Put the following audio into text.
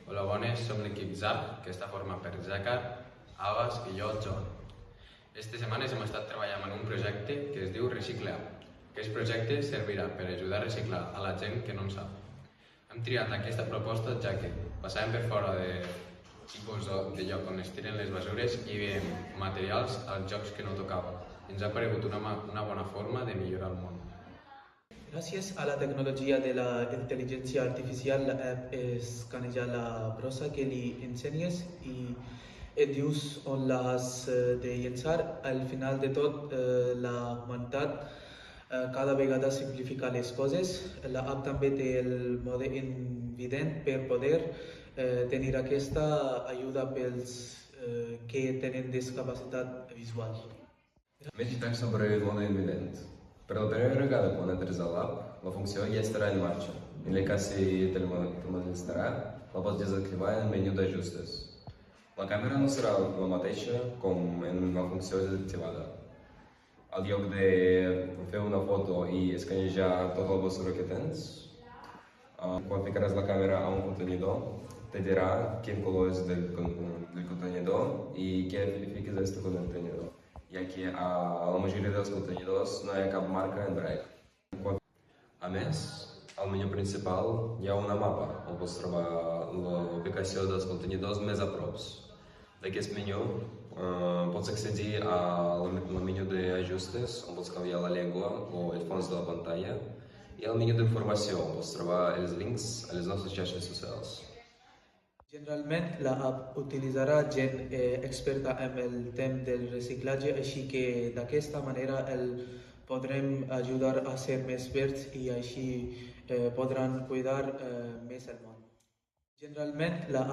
Hola, bones, som l'equip ZAP, que està format per Zàcar, Abbas i jo, Joan. Estes setmanes hem estat treballant en un projecte que es diu Reciclea. Aquest projecte servirà per ajudar a reciclar a la gent que no en sap. Hem triat aquesta proposta ja que passàvem per fora de lloc on es tiren les basures i veiem materials als llocs que no tocava. Ens ha paregut una bona forma de millorar el món. Gracias a la tecnología de la inteligencia artificial, la app escanea la brossa que le ensenyes i et dius on l'has de llençar. Al final de tot, la humanitat cada vegada simplifica les coses. La app també té el mode invident per poder tenir aquesta ajuda pels que tenen discapacitat visual. Meditar sobre el modo invident. Per la primera vegada quan entres a l'app, la funció ja estarà en marxa. En el cas si te'l molestarà, la pots desactivar en el menú d'ajustes. La càmera no serà la mateixa com en la funció desactivada. Al lloc de fer una foto i escanejar tota la basura que tens, quan ficaràs la càmera a un contenidor, te dirà quin color és del contenidor i què fiques a aquest contenidor, ja que a la majoria dels contenidors no hi ha cap marca en braille. A més, al menú principal hi ha una mapa on pots trobar la ubicació dels contenidors més a prop. D'aquest menú pots accedir al menú d'ajustes, on pots canviar la llengua o el fons de la pantalla, i al menú d'informació, on pots trobar els links a les nostres xarxes socials. Generalment, la app utilitzarà gent experta en el tema del reciclatge, així que d'aquesta manera el podrem ajudar a ser més verds i així podran cuidar més el món. Generalment, la